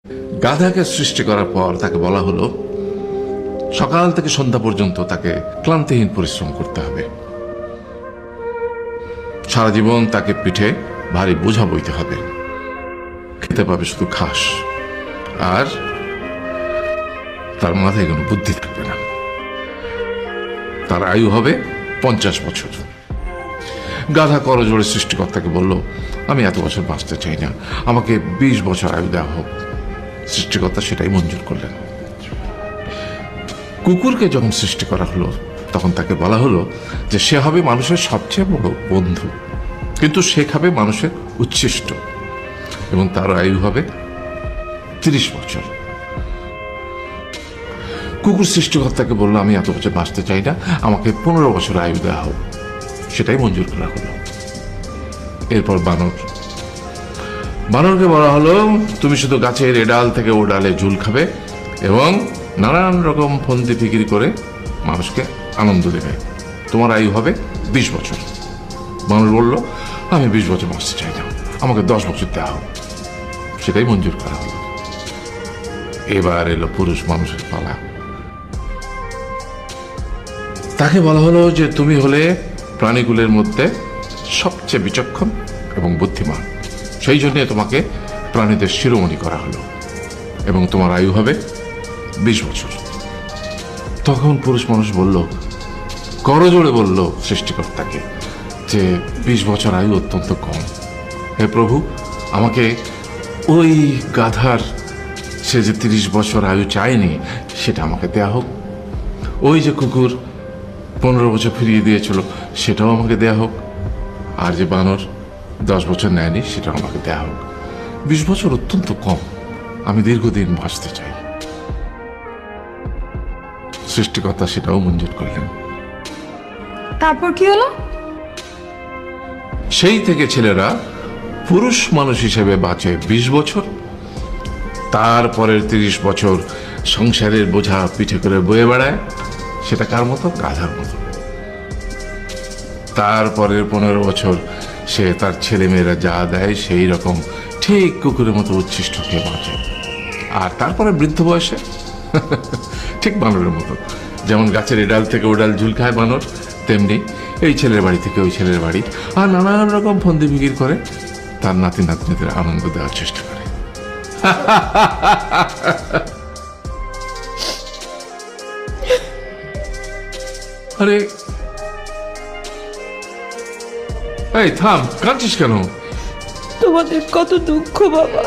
গাধাকে সৃষ্টি করার পর তাকে বলা হলো সকাল থেকে সন্ধ্যা পর্যন্ত তাকে ক্লান্তিহীন পরিশ্রম করতে হবে। সারা জীবন তাকে পিঠে ভারী বোঝা বইতে হবে, খেতে পাবে শুধু ঘাস, আর তার মাথায় কোনো বুদ্ধি থাকবে না। তার আয়ু হবে 50 বছর। গাধা করজোড়ে সৃষ্টিকর্তাকে বলল, আমি এত বছর বাঁচতে চাই না, আমাকে 20 বছর আয়ু দেওয়া হোক। সৃষ্টিকর্তা সেটাই মঞ্জুর করলেন। কুকুরকে যখন সৃষ্টি করা হলো তখন তাকে বলা হলো যে সে হবে মানুষের সবচেয়ে বড় বন্ধু, কিন্তু সে খাবে মানুষের উচ্ছিষ্ট, এবং তার আয়ু হবে 30 বছর। কুকুর সৃষ্টিকর্তাকে বললো, আমি এত বছর বাঁচতে চাই না, আমাকে 15 বছর আয়ু দেওয়া হোক। সেটাই মঞ্জুর করা হলো। এরপর বানরকে বলা হলো, তুমি শুধু গাছের এ ডাল থেকে ও ডালে ঝুল খাবে এবং নানান রকম ফন্দি ফিকিরি করে মানুষকে আনন্দ দেবে, তোমার আয়ু হবে 20 বছর। বানর বলল, আমি 20 বছর বাঁচতে চাই না, আমাকে 10 বছর দেওয়া হোক। সেটাই মঞ্জুর করা হলো। এবার এলো পুরুষ মানুষের পালা। তাকে বলা হলো যে তুমি হলে প্রাণীগুলোর মধ্যে সবচেয়ে বিচক্ষণ এবং বুদ্ধিমান, সেই জন্য তোমাকে প্রাণীদের শিরোমণি করা হলো এবং তোমার আয়ু হবে 20 বছর। তখন পুরুষ মানুষ বলল, করজোড়ে বলল সৃষ্টিকর্তাকে যে 20 বছর আয়ু অত্যন্ত কম, হে প্রভু, আমাকে ওই গাধার সে যে 30 বছর আয়ু চায়নি সেটা আমাকে দেয়া হোক। ওই যে কুকুর 15 বছর ফিরিয়ে দিয়েছিল সেটাও আমাকে দেয়া হোক। আর যে বানর 10 বছর নেয়নি সেটাও আমাকে দেয়া হোক। 20 বছর অত্যন্ত কম, আমি দীর্ঘদিন বাঁচতে চাই। সৃষ্টিকর্তা সেটাও মঞ্জুর করলেন। তারপর কি হলো? সেই থেকে ছেলেরা পুরুষ মানুষ হিসেবে বাঁচে 20 বছর, তারপরের 30 বছর সংসারের বোঝা পিঠে করে বয়ে বেড়ায়, সেটা কার মতো? গাধার মতো। তারপরের 15 বছর সে তার ছেলে মেয়েরা যা দেয় সেই রকম ঠিক কুকুরের মতো উচ্ছিষ্ট খেয়ে বাঁচে। আর তারপরে বৃদ্ধ বয়সে ঠিক বানরের মতো, যেমন গাছের এডাল থেকে ওডাল ঝুল খায় বানর, তেমনি এই ছেলের বাড়ি থেকে ওই ছেলের বাড়ি আর নানান রকম ফন্দি ফিকির করে তার নাতি নাতনিদের আনন্দ দেওয়ার চেষ্টা করে। আরে এই থাম, কাঁদছিস কেন? তোমাদের কত দুঃখ বাবা।